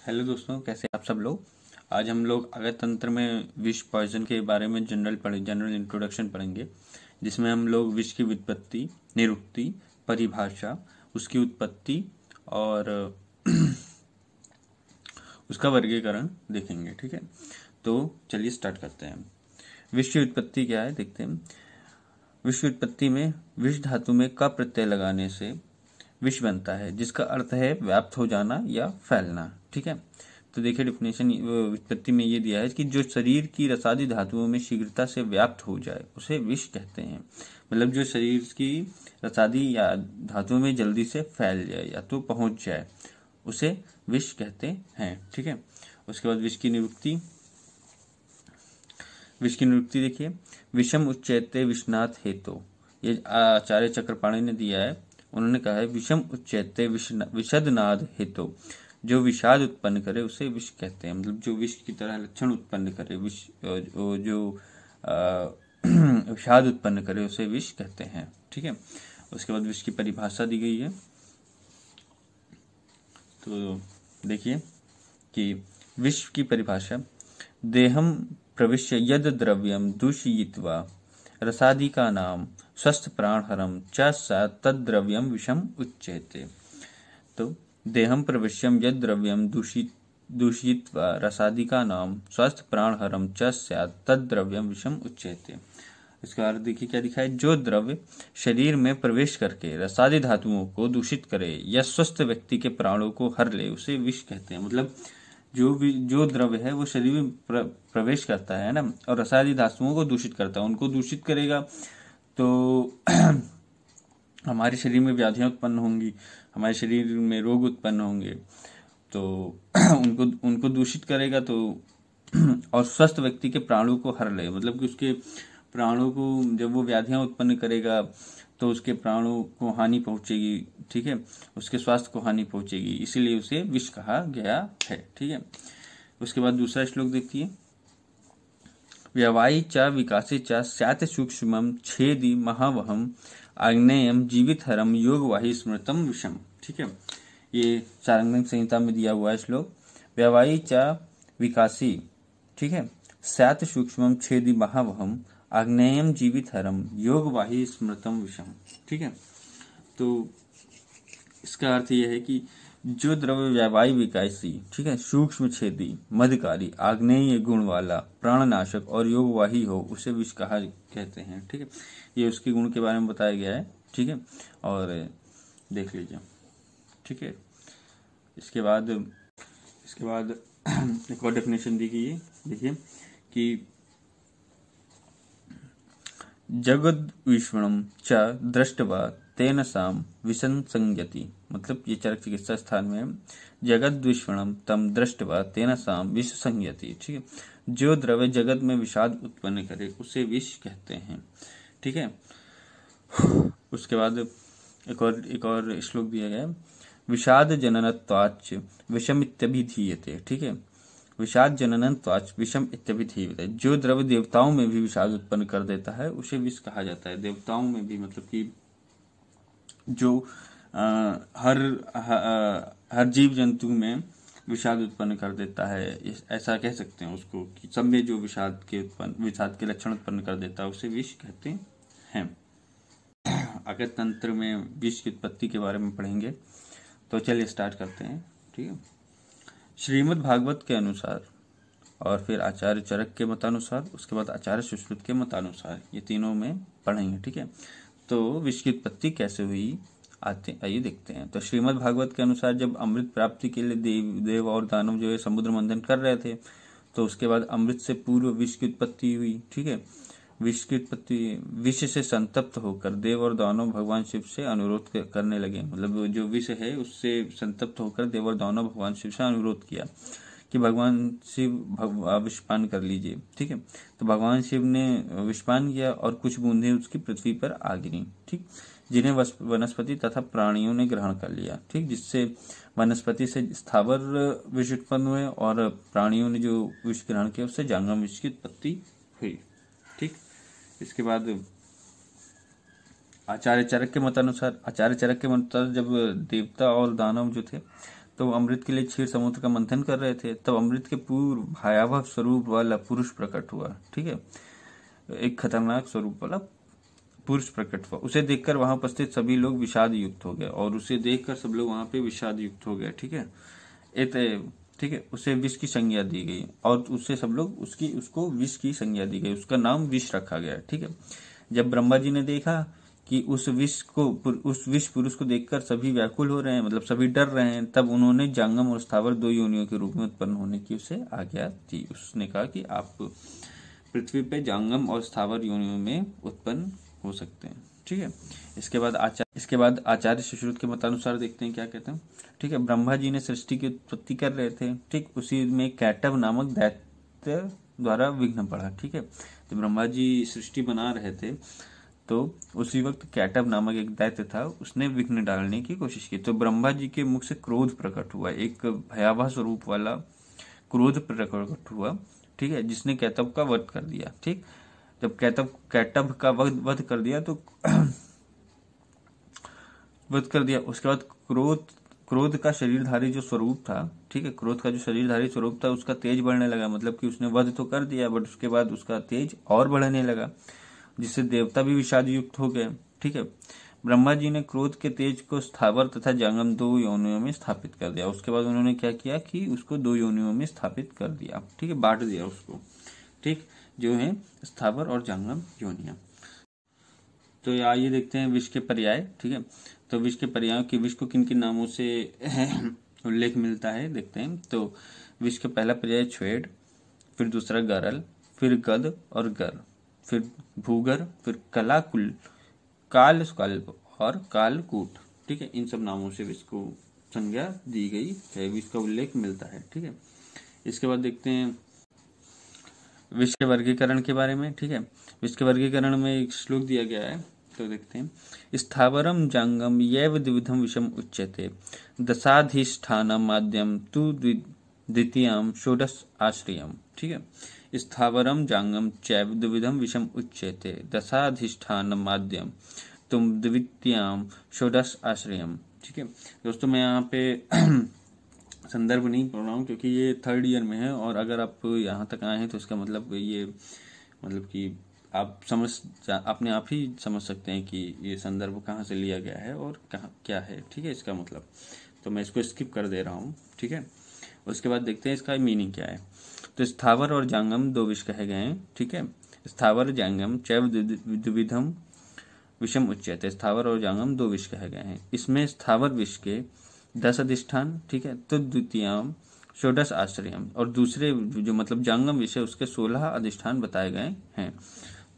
Hello दोस्तों, कैसे आप सब लोग। आज हम लोग अगस्त तंत्र में विष पॉइजन के बारे में जनरल इंट्रोडक्शन पढ़ेंगे, जिसमें हम लोग विष की व्युत्पत्ति, निरुक्ति, परिभाषा, उसकी उत्पत्ति और उसका वर्गीकरण देखेंगे। ठीक है, तो चलिए स्टार्ट करते हैं। विष की उत्पत्ति क्या है देखते हैं। विष की उत्पत्ति में विष धातु में क प्रत्यय लगाने से विष बनता है, जिसका अर्थ है व्याप्त हो जाना या फैलना। ठीक है, तो देखिए डेफिनेशन व्युत्पत्ति में ये दिया है कि जो शरीर की रसादी धातुओं में शीघ्रता से व्याप्त हो जाए उसे विष कहते हैं। मतलब जो शरीर की रसादी या धातुओं में जल्दी से फैल जाए या तो पहुंच जाए उसे विष कहते हैं। ठीक है, उसके बाद विष की निरुक्ति। विष की निरुक्ति देखिए, विषम उच्चैते विषनाथ हेतु, ये आचार्य चक्रपाणि ने दिया है। उन्होंने कहा है विषम उच्चैते विषदनाद हेतु, जो विषाद उत्पन्न करे उसे विष कहते हैं। मतलब जो विष की तरह लक्षण उत्पन्न करे, विष जो विषाद उत्पन्न करे उसे विष कहते हैं। ठीक है, उसके बाद विष की परिभाषा दी गई है। तो देखिए कि विष की परिभाषा, देहम प्रविश्य यद द्रव्यम दूषयित्वा रसादि का नाम स्वस्थ प्राणहरम च सा तद्द्रव्यम विषम उच्यते। तो देहम प्रविश्यम यद द्रव्यम दूषयित्वा रसादि का नाम स्वस्थ प्राणहरम च स्यात् तद्द्रव्यम विषम उच्यते। इसका अर्थ देखिए क्या दिखा है, जो द्रव्य शरीर में प्रवेश करके रसादी धातुओं को दूषित करे या स्वस्थ व्यक्ति के प्राणों को हर ले उसे विष कहते हैं। मतलब जो द्रव्य है वो शरीर में प्रवेश करता है ना, और रसादी धातुओं को दूषित करता है, उनको दूषित करेगा तो हमारे शरीर में व्याधियां उत्पन्न होंगी, हमारे शरीर में रोग उत्पन्न होंगे, तो उनको दूषित करेगा तो और स्वस्थ व्यक्ति के प्राणों को हर ले, मतलब कि उसके प्राणों को जब वो व्याधियां उत्पन्न करेगा तो उसके प्राणों को हानि पहुंचेगी। ठीक है, उसके स्वास्थ्य को हानि पहुंचेगी, इसीलिए उसे विष कहा गया है। ठीक है, उसके बाद दूसरा श्लोक देखिए, व्यवायी च विकासे च स्यात् सूक्ष्मं छेदि महावहम आग्नेयम जीवितहरम योगवाही स्मृतम विषम। ठीक है, ये चारंगन संहिता में दिया हुआ है श्लोक। व्यवायी च विकासी, ठीक है, स्यात् सूक्ष्मं छेदि महावहम आग्नेयम जीवितहरम योगवाही स्मृतम विषम। ठीक है, तो इसका अर्थ यह है कि जो द्रव्य व्यावाई विकासी, ठीक है, सूक्ष्म छेदी, मध्यकारी, आग्नेय गुण वाला, प्राणनाशक और योगवाही हो उसे विष कहा कहते हैं। ठीक है, ये उसके गुण के बारे में बताया गया है। ठीक है, और देख लीजिए। ठीक है, इसके बाद एक और डेफिनेशन दी गई है। देखिए कि जगद विश्वणम च दृष्टवा तेन साम विषं संयति। मतलब ये चरक चिकित्सा स्थान में जगद विश्वणम तम दृष्टवा तेन साम विष संयति। ठीक है, जो द्रव्य जगत में विषाद उत्पन्न करे उसे विष कहते हैं। ठीक है, उसके बाद एक और श्लोक दिया गया, विषाद जननत्वाच्च विषम इत्यभिधीयते। ठीक है, विषाद जननत्वाच्च विषम इत्यभिधीयते, जो द्रव्य देवताओं में भी विषाद उत्पन्न कर देता है उसे विष कहा जाता है। देवताओं में भी, मतलब कि जो हर जीव जंतु में विषाद उत्पन्न कर देता है, ऐसा कह सकते हैं उसको कि सब में जो विषाद के लक्षण उत्पन्न कर देता है उसे विष कहते हैं। अगस्त तंत्र में विष की उत्पत्ति के बारे में पढ़ेंगे, तो चलिए स्टार्ट करते हैं। ठीक है, श्रीमद् भागवत के अनुसार और फिर आचार्य चरक के मतानुसार, उसके बाद आचार्य सुश्रुत के मतानुसार, ये तीनों में पढ़ेंगे। ठीक है, तो विष की उत्पत्ति कैसे हुई आइए देखते हैं। तो श्रीमद् भागवत के अनुसार जब अमृत प्राप्ति के लिए देव और दानव जो है समुद्र मंथन कर रहे थे, तो उसके बाद अमृत से पूर्व विष की उत्पत्ति हुई। ठीक है, विष की उत्पत्ति, विष से संतप्त होकर देव और दानव भगवान शिव से अनुरोध करने लगे। मतलब जो विष है उससे संतप्त होकर देव और दानव भगवान शिव से अनुरोध किया कि भगवान शिव विषपान कर लीजिए। ठीक है, तो भगवान शिव ने विषपान किया और कुछ बूंदें उसकी पृथ्वी पर आ गिरी। ठीक, जिन्हें वनस्पति तथा प्राणियों ने ग्रहण कर लिया। ठीक, जिससे वनस्पति से स्थावर विष उत्पन्न हुए और प्राणियों ने जो विष ग्रहण किया उससे जांगम विष की उत्पत्ति हुई। ठीक, इसके बाद आचार्य चरक के मतानुसार जब देवता और दानव जो थे तो अमृत के लिए क्षीर समुद्र का मंथन कर रहे थे, तब अमृत के पूर्व भयावह स्वरूप वाला पुरुष प्रकट हुआ। ठीक है, एक खतरनाक स्वरूप वाला पुरुष प्रकट हुआ। उसे देखकर वहां उपस्थित सभी लोग विषाद युक्त हो गए, और उसे देखकर सब लोग वहां पे विषाद युक्त हो गए। ठीक है, ठीक है, उसे विष की संज्ञा दी गई, और उससे सब लोग उसको विष की संज्ञा दी गई, उसका नाम विष रखा गया। ठीक है, जब ब्रह्मा जी ने देखा कि उस विष पुरुष को देखकर सभी व्याकुल हो रहे हैं, मतलब सभी डर रहे हैं, तब उन्होंने जांगम और स्थावर दो योनियों के रूप में उत्पन्न होने की उसे आज्ञा दी। उसने कहा कि आप पृथ्वी पे जांगम और स्थावर योनियों में उत्पन्न हो सकते हैं। ठीक है, इसके बाद आचार्य सुश्रुत के मतानुसार देखते हैं क्या कहते हैं। ठीक है, ब्रह्मा जी ने सृष्टि की उत्पत्ति कर रहे थे, ठीक, उसी में कैटव नामक दैत्य द्वारा विघ्न पड़ा। ठीक है, तो ब्रह्मा जी सृष्टि बना रहे थे, तो उसी वक्त कैटव नामक एक दैत्य था, उसने विघ्न डालने की कोशिश की। तो ब्रह्मा जी के मुख से क्रोध प्रकट हुआ, एक भयावह स्वरूप वाला क्रोध प्रकट हुआ। ठीक है, जिसने कैटव का वध कर दिया। ठीक, जब कैटव का वध कर दिया तो वध कर दिया, उसके बाद क्रोध का शरीरधारी जो स्वरूप था, ठीक है, क्रोध का जो शरीरधारी स्वरूप था उसका तेज बढ़ने लगा, मतलब कि उसने वध तो कर दिया, बट उसके बाद उसका तेज और बढ़ने लगा, जिससे देवता भी विषाद युक्त हो गए। ठीक है, ब्रह्मा जी ने क्रोध के तेज को स्थावर तथा जांगम दो योनियों में स्थापित कर दिया। उसके बाद उन्होंने क्या किया कि उसको दो योनियों में स्थापित कर दिया। ठीक है, बांट दिया उसको। ठीक, जो है स्थावर और जांगम योनियां। तो आइए देखते हैं विष के पर्याय। ठीक है, तो विष के पर्यायों की विष को किन किन नामों से उल्लेख मिलता है देखते हैं। तो विष का पहला पर्याय छ्वेड, फिर दूसरा गरल, फिर गद और गर, फिर भूगर, फिर कलाकुल, कालकल्प और कालकूट। ठीक है, इन सब नामों से विष को संज्ञा दी गई है, विष का उल्लेख मिलता है। ठीक है, इसके बाद देखते हैं विष के वर्गीकरण के बारे में। ठीक है, विष के वर्गीकरण में एक श्लोक दिया गया है, तो देखते हैं। स्थावरम जांगम यैव द्विविधम विषम उच्यते, दशाधिष्ठानम माध्यम तु द्वितीयम षोडश आश्रयम। ठीक है, स्थावरम जांगम चैव द्विविधम विषम उच्यते, दशाधिष्ठानम माध्यम तुम द्वितीयम षोडश आश्रयम। ठीक है दोस्तों, मैं यहाँ पे संदर्भ नहीं पढ़ रहा हूँ क्योंकि ये 3rd ईयर में है, और अगर आप यहाँ तक आए हैं तो इसका मतलब ये मतलब कि आप अपने आप ही समझ सकते हैं कि ये संदर्भ कहाँ से लिया गया है और कहाँ क्या है। ठीक है, इसका मतलब तो मैं इसको स्किप कर दे रहा हूँ। ठीक है, उसके बाद देखते हैं इसका मीनिंग क्या है। तो स्थावर और जांगम दो विष कहे गए हैं। ठीक है, स्थावर जांगम चैव द्विविधम विषम उच्यते, स्थावर और जांगम दो विष कहे गए हैं। इसमें स्थावर विष के 10 अधिष्ठान, ठीक है, तो द्वितीयम षोडश आश्रयम, और दूसरे जो मतलब जांगम विषय उसके 16 अधिष्ठान बताए गए हैं।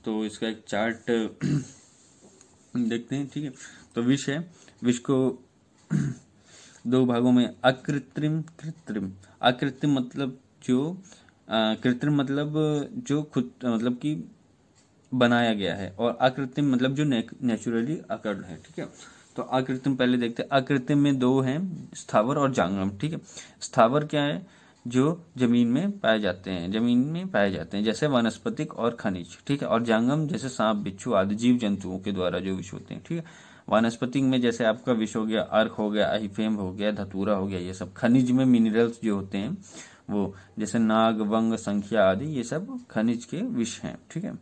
तो इसका एक चार्ट देखते हैं। ठीक है, तो विष है, विष को दो भागों में अकृत्रिम, कृत्रिम। अकृत्रिम मतलब जो कृत्रिम मतलब जो खुद मतलब कि बनाया गया है, और अकृत्रिम मतलब जो नेचुरली अकर्ड है। ठीक है, तो अकृत्रिम पहले देखते हैं। अकृत्रिम में दो हैं, स्थावर और जांगम। ठीक है, स्थावर क्या है, जो जमीन में पाए जाते हैं, जैसे वनस्पतिक और खनिज। ठीक है, और जांगम जैसे सांप, बिच्छू आदि जीव जंतुओं के द्वारा जो विष होते हैं। ठीक है, वनस्पतिक में जैसे आपका विष हो गया, अर्क हो गया, अहिफेम हो गया, धतूरा हो गया, ये सब। खनिज में मिनरल्स जो होते हैं वो, जैसे नाग, वंग, संख्या आदि, ये सब खनिज के विष हैं। ठीक है,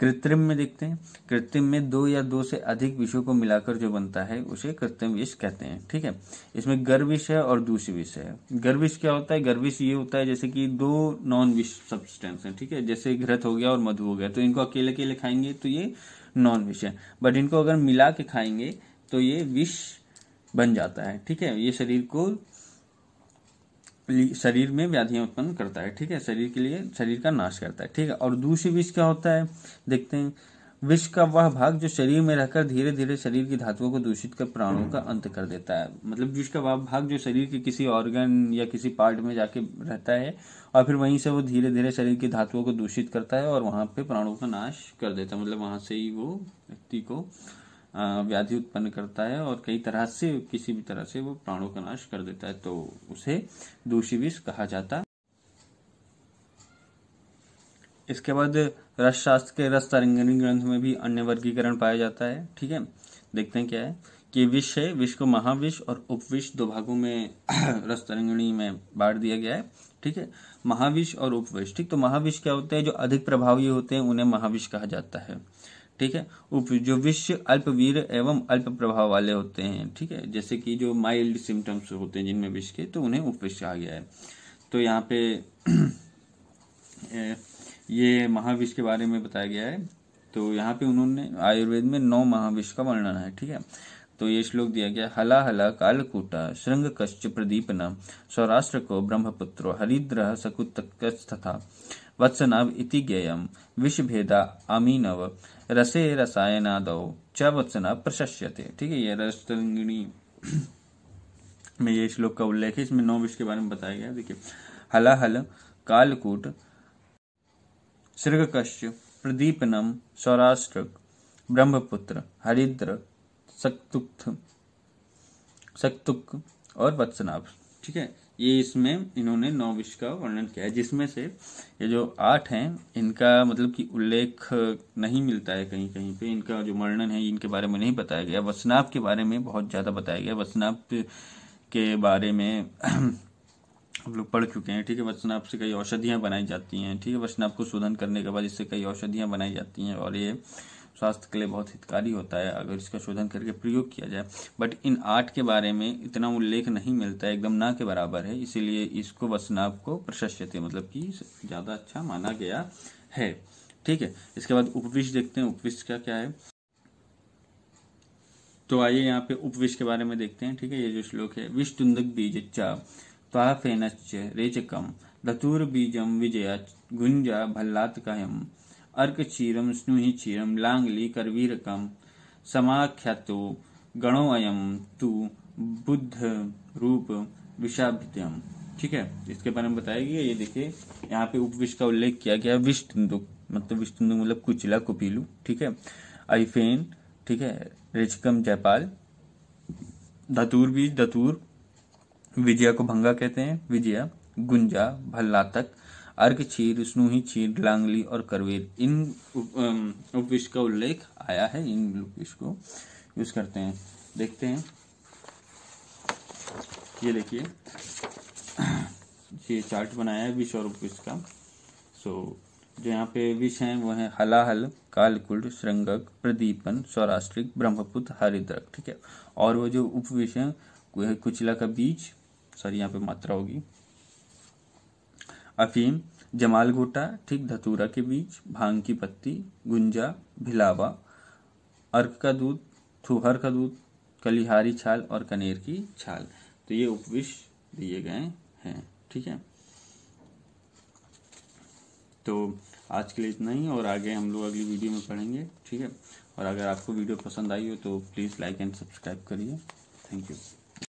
कृत्रिम में देखते हैं। कृत्रिम में 2 या 2 से अधिक विषयों को मिलाकर जो बनता है उसे कृत्रिम विष कहते हैं। ठीक है, इसमें गर विष है और दूषित विष है। गर विष क्या होता है, गर विष ये होता है जैसे कि 2 नॉन विष सब्सटेंस है। ठीक है, जैसे घृत हो गया और मधु हो गया, तो इनको अकेले अकेले खाएंगे तो ये नॉन विष है, बट इनको अगर मिला के खाएंगे तो ये विष बन जाता है। ठीक है, ये शरीर में व्याधियां उत्पन्न करता है। ठीक है, शरीर का नाश करता है। ठीक है, और दूषित विष क्या होता है देखते हैं। विष का वह भाग जो शरीर में रहकर धीरे धीरे शरीर की धातुओं को दूषित कर प्राणों का अंत कर देता है। मतलब विष का वह भाग जो शरीर के किसी ऑर्गन या किसी पार्ट में जाके रहता है, और फिर वहीं से वो धीरे धीरे शरीर की धातुओं को दूषित करता है और वहां पे प्राणों का नाश कर देता है। मतलब वहां से ही वो व्यक्ति को व्याधि उत्पन्न करता है, और कई तरह से किसी भी तरह से वो प्राणों का नाश कर देता है, तो उसे दूषित विष कहा जाता है। इसके बाद रस शास्त्र के रस तरंगिणी ग्रंथ में भी अन्य वर्गीकरण पाया जाता है। ठीक है, देखते हैं क्या है कि विष है, विष को महाविष और उपविष दो भागों में रस तरंगिणी में बांट दिया गया है। ठीक है, महाविष और उपविष। ठीक, तो महाविष क्या होते हैं? जो अधिक प्रभावी होते हैं उन्हें महाविष कहा जाता है। ठीक है, जो विष अल्पवीर एवं अल्प प्रभाव वाले होते हैं, ठीक है, जैसे कि जो माइल्ड सिम्टम्स होते हैं जिनमें विष के, तो उन्हें उपविष कहा गया है। तो यहाँ पे ये महाविष के बारे में बताया गया है। तो यहाँ पे उन्होंने आयुर्वेद में 9 महाविष का वर्णन है। ठीक है, तो ये श्लोक दिया गया, हला हला कालकूटा श्रृंग कश्च प्रदीपना सौराष्ट्र को ब्रह्मपुत्रो हरिद्र सकुतथा वत्सनाभ इति ज्ञेयम विषभेदा आमीनव रसे रसायनादौ च वत्सनाभ प्रशस्यते। ठीक है, ये रस तरंगिणी में ये श्लोक का उल्लेख है। इसमें 9 विष के बारे में बताया गया। देखिए, हलाहल कालकूट श्रृंगकश्च प्रदीपनम सौराष्ट्र ब्रह्मपुत्र हरिद्र सक्तुक और वत्सनाभ। ठीक है, ये इसमें इन्होंने 9 विष का वर्णन किया है, जिसमें से ये जो 8 हैं इनका मतलब कि उल्लेख नहीं मिलता है कहीं कहीं पे। इनका जो वर्णन है इनके बारे में नहीं बताया गया। वत्सनाभ के बारे में बहुत ज्यादा बताया गया। वत्सनाभ के बारे में हम लोग पढ़ चुके हैं। ठीक है, वत्सनाभ से कई औषधियां बनाई जाती हैं। ठीक है, वत्सनाभ को शोधन करने के बाद इससे कई औषधियां बनाई जाती हैं और ये स्वास्थ्य के लिए बहुत हितकारी होता है अगर इसका शोधन करके प्रयोग किया जाए। बट इन 8 के बारे में इतना उल्लेख नहीं मिलता है, एकदम ना के बराबर है, इसीलिए इसको वत्सनाभ को प्रशस्यते मतलब कि ज्यादा अच्छा माना गया है। ठीक है, इसके बाद उपविष देखते हैं। उपविष का क्या है? तो आइए यहाँ पे उपविष के बारे में देखते हैं। ठीक है, ये जो श्लोक है, विष तुंदक बीज त्वाफेनश्च रेचकम धतुर बीजम विजया गुंजा भल्लातकायम अर्क क्षीरम स्नुहि क्षीरम लांगली करवीरकम समाख्यातो गणो अयम तु बुद्ध रूप विषाभित्यम। ठीक है, इसके बारे में बताया गया। ये देखिए, यहाँ पे उपविष का उल्लेख किया गया। विष तुंदुक मतलब विष तुंदुक मतलब कुचिला कुपीलू। ठीक है, आइफेन, ठीक है, रेचकम जयपाल, धतूर बीज धतूर, विजया को भंगा कहते हैं विजया, गुंजा भल्लातक, अर्क क्षीर स्नुहि क्षीर लांगली और करवीर, इन उपविष का उल्लेख आया है। इन उपविष को यूज करते हैं। देखते हैं, ये देखिए, ये चार्ट बनाया है विष और उपविष का। सो जो यहाँ पे विष हैं वो है हलाहल कालकुट श्रृंगक प्रदीपन सौराष्ट्रिक ब्रह्मपुत्र हरिद्रक। ठीक है, और वो जो उपविष है कुचिला का बीज, सॉरी यहाँ पे मात्रा होगी, अफीम, जमाल घोटा, ठीक, धतूरा के बीज, भांग की पत्ती, गुंजा, भिलावा, अर्क का दूध, थुहर का दूध, कलिहारी छाल और कनेर की छाल। तो ये उपविष दिए गए हैं। ठीक है, तो आज के लिए इतना ही और आगे हम लोग अगली वीडियो में पढ़ेंगे। ठीक है, और अगर आपको वीडियो पसंद आई हो तो प्लीज़ लाइक एंड सब्सक्राइब करिए। Thank you.